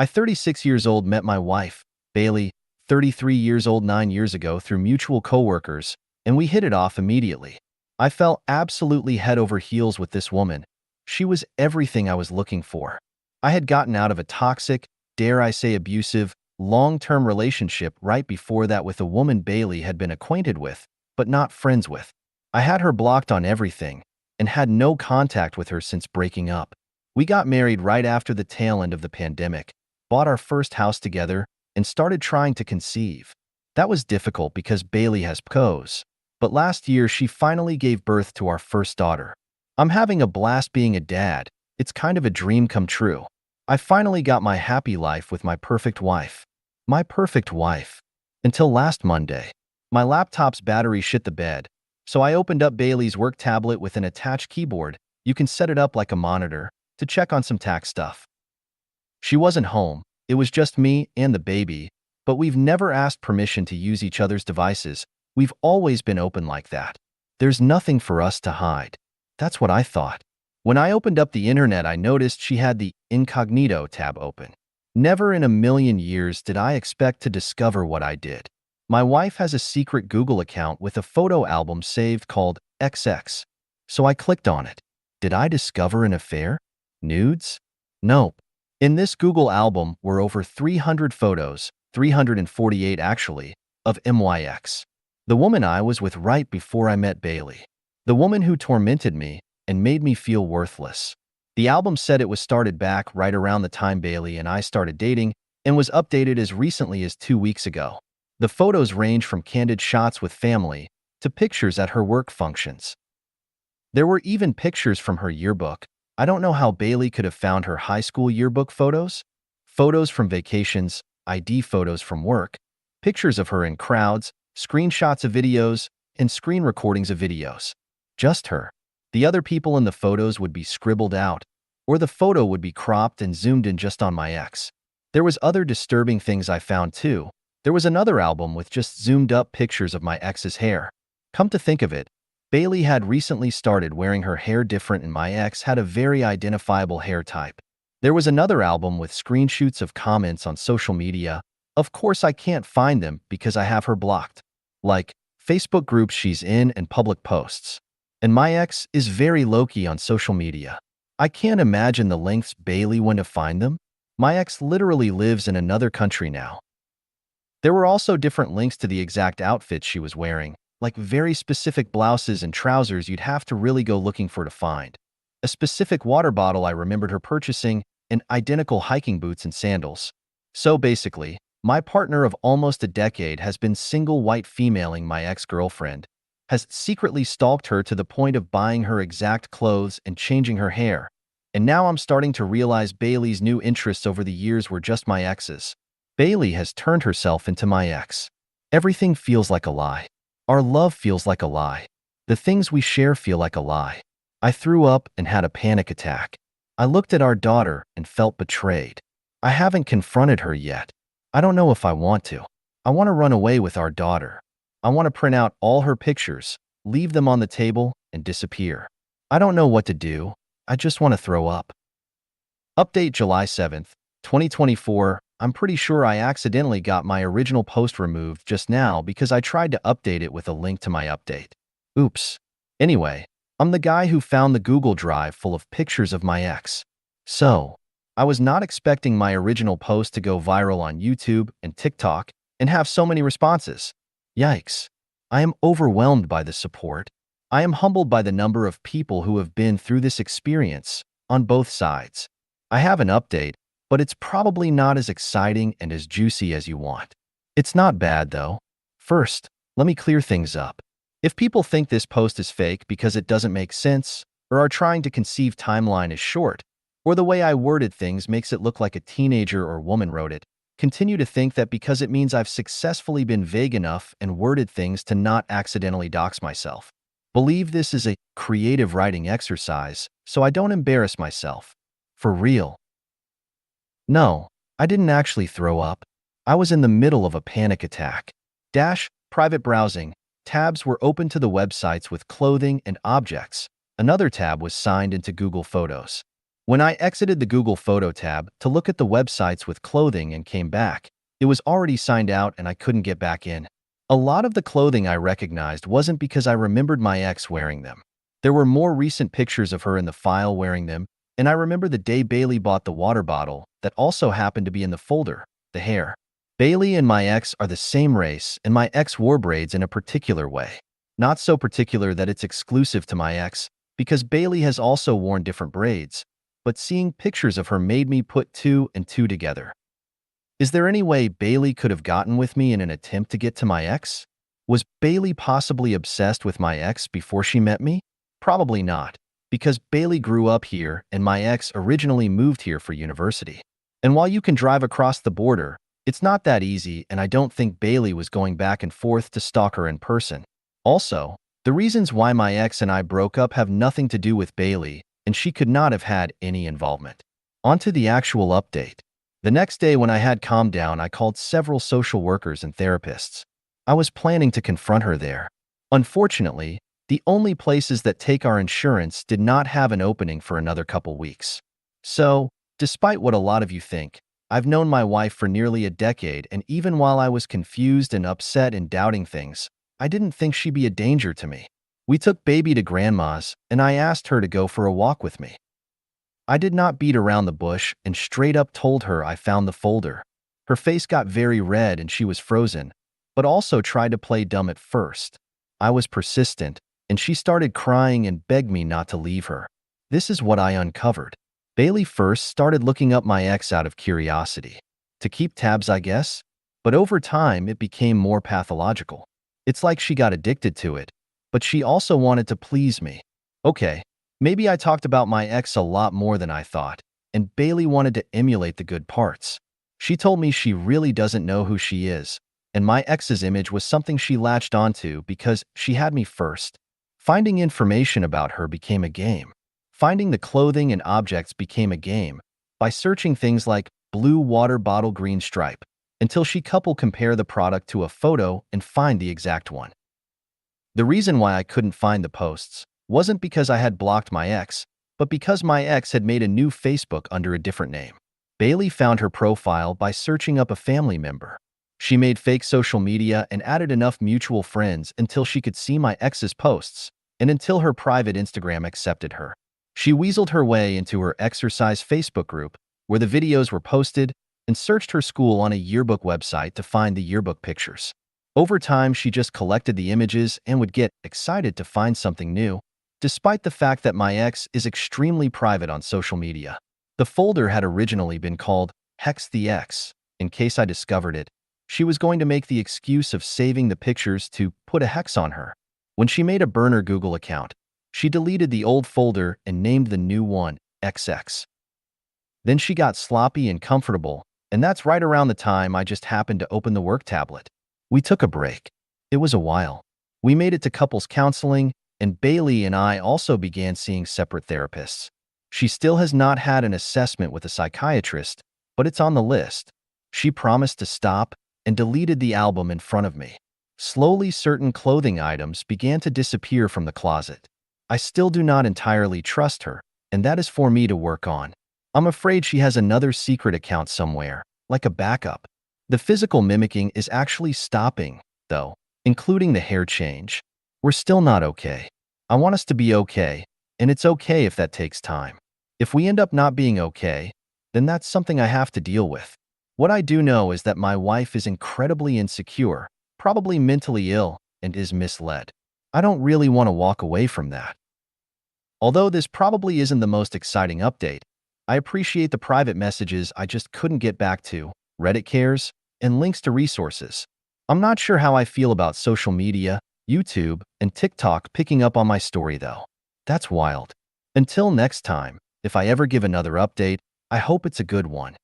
I, 36 years old, met my wife, Bailey, 33 years old, 9 years ago through mutual coworkers, and we hit it off immediately. I fell absolutely head over heels with this woman. She was everything I was looking for. I had gotten out of a toxic, dare I say abusive, long-term relationship right before that with a woman Bailey had been acquainted with, but not friends with. I had her blocked on everything and had no contact with her since breaking up. We got married right after the tail end of the pandemic, bought our first house together, and started trying to conceive. That was difficult because Bailey has PCOS, but last year she finally gave birth to our first daughter. I'm having a blast being a dad. It's kind of a dream come true. I finally got my happy life with my perfect wife. My perfect wife. Until last Monday. My laptop's battery shit the bed, so I opened up Bailey's work tablet with an attached keyboard. You can set it up like a monitor to check on some tax stuff. She wasn't home. It was just me and the baby, but we've never asked permission to use each other's devices. We've always been open like that. There's nothing for us to hide. That's what I thought. When I opened up the internet, I noticed she had the incognito tab open. Never in a million years did I expect to discover what I did. My wife has a secret Google account with a photo album saved called XX. So I clicked on it. Did I discover an affair? Nudes? Nope. In this Google album were over 300 photos, 348 actually, of MYX. The woman I was with right before I met Bailey. The woman who tormented me and made me feel worthless. The album said it was started back right around the time Bailey and I started dating and was updated as recently as 2 weeks ago. The photos range from candid shots with family to pictures at her work functions. There were even pictures from her yearbook. I don't know how Bailey could have found her high school yearbook photos. Photos from vacations, ID photos from work, pictures of her in crowds, screenshots of videos, and screen recordings of videos. Just her. The other people in the photos would be scribbled out, or the photo would be cropped and zoomed in just on my ex. There was other disturbing things I found too. There was another album with just zoomed up pictures of my ex's hair. Come to think of it, Bailey had recently started wearing her hair different and my ex had a very identifiable hair type. There was another album with screenshots of comments on social media. Of course I can't find them because I have her blocked. Like, Facebook groups she's in and public posts. And my ex is very low-key on social media. I can't imagine the lengths Bailey went to find them. My ex literally lives in another country now. There were also different links to the exact outfits she was wearing, like very specific blouses and trousers you'd have to really go looking for to find. A specific water bottle I remembered her purchasing, and identical hiking boots and sandals. So basically, my partner of almost a decade has been single white femaling my ex-girlfriend, has secretly stalked her to the point of buying her exact clothes and changing her hair. And now I'm starting to realize Bailey's new interests over the years were just my ex's. Bailey has turned herself into my ex. Everything feels like a lie. Our love feels like a lie. The things we share feel like a lie. I threw up and had a panic attack. I looked at our daughter and felt betrayed. I haven't confronted her yet. I don't know if I want to. I want to run away with our daughter. I want to print out all her pictures, leave them on the table, and disappear. I don't know what to do. I just want to throw up. Update July 7th, 2024. I'm pretty sure I accidentally got my original post removed just now because I tried to update it with a link to my update. Oops. Anyway, I'm the guy who found the Google Drive full of pictures of my ex. So, I was not expecting my original post to go viral on YouTube and TikTok and have so many responses. Yikes. I am overwhelmed by the support. I am humbled by the number of people who have been through this experience on both sides. I have an update, but it's probably not as exciting and as juicy as you want. It's not bad though. First, let me clear things up. If people think this post is fake because it doesn't make sense, or are trying to conceive timeline is short, or the way I worded things makes it look like a teenager or woman wrote it, continue to think that because it means I've successfully been vague enough and worded things to not accidentally dox myself. Believe this is a creative writing exercise, so I don't embarrass myself. For real. No, I didn't actually throw up. I was in the middle of a panic attack. Private browsing. Tabs were open to the websites with clothing and objects. Another tab was signed into Google Photos. When I exited the Google Photo tab to look at the websites with clothing and came back, it was already signed out and I couldn't get back in. A lot of the clothing I recognized wasn't because I remembered my ex wearing them. There were more recent pictures of her in the file wearing them, and I remember the day Bailey bought the water bottle that also happened to be in the folder, the hair. Bailey and my ex are the same race, and my ex wore braids in a particular way. Not so particular that it's exclusive to my ex, because Bailey has also worn different braids, but seeing pictures of her made me put two and two together. Is there any way Bailey could have gotten with me in an attempt to get to my ex? Was Bailey possibly obsessed with my ex before she met me? Probably not, because Bailey grew up here and my ex originally moved here for university. And while you can drive across the border, it's not that easy, and I don't think Bailey was going back and forth to stalk her in person. Also, the reasons why my ex and I broke up have nothing to do with Bailey, and she could not have had any involvement. On to the actual update. The next day when I had calmed down, I called several social workers and therapists. I was planning to confront her there. Unfortunately, the only places that take our insurance did not have an opening for another couple weeks. So, despite what a lot of you think, I've known my wife for nearly a decade, and even while I was confused and upset and doubting things, I didn't think she'd be a danger to me. We took baby to grandma's, and I asked her to go for a walk with me. I did not beat around the bush and straight up told her I found the folder. Her face got very red and she was frozen, but also tried to play dumb at first. I was persistent, and she started crying and begged me not to leave her. This is what I uncovered. Bailey first started looking up my ex out of curiosity. To keep tabs, I guess? But over time, it became more pathological. It's like she got addicted to it, but she also wanted to please me. Okay. Maybe I talked about my ex a lot more than I thought, and Bailey wanted to emulate the good parts. She told me she really doesn't know who she is, and my ex's image was something she latched onto because she had me first. Finding information about her became a game. Finding the clothing and objects became a game by searching things like blue water bottle green stripe until she compare the product to a photo and find the exact one. The reason why I couldn't find the posts wasn't because I had blocked my ex, but because my ex had made a new Facebook under a different name. Bailey found her profile by searching up a family member. She made fake social media and added enough mutual friends until she could see my ex's posts, and until her private Instagram accepted her. She weaseled her way into her exercise Facebook group, where the videos were posted, and searched her school on a yearbook website to find the yearbook pictures. Over time, she just collected the images and would get excited to find something new, despite the fact that my ex is extremely private on social media. The folder had originally been called Hex the Ex. In case I discovered it, she was going to make the excuse of saving the pictures to put a hex on her. When she made a burner Google account, she deleted the old folder and named the new one XX. Then she got sloppy and comfortable, and that's right around the time I just happened to open the work tablet. We took a break. It was a while. We made it to couples counseling, and Bailey and I also began seeing separate therapists. She still has not had an assessment with a psychiatrist, but it's on the list. She promised to stop and deleted the album in front of me. Slowly, certain clothing items began to disappear from the closet. I still do not entirely trust her, and that is for me to work on. I'm afraid she has another secret account somewhere, like a backup. The physical mimicking is actually stopping, though, including the hair change. We're still not okay. I want us to be okay, and it's okay if that takes time. If we end up not being okay, then that's something I have to deal with. What I do know is that my wife is incredibly insecure, probably mentally ill, and is misled. I don't really want to walk away from that. Although this probably isn't the most exciting update, I appreciate the private messages I just couldn't get back to, Reddit cares, and links to resources. I'm not sure how I feel about social media, YouTube, and TikTok picking up on my story though. That's wild. Until next time, if I ever give another update, I hope it's a good one.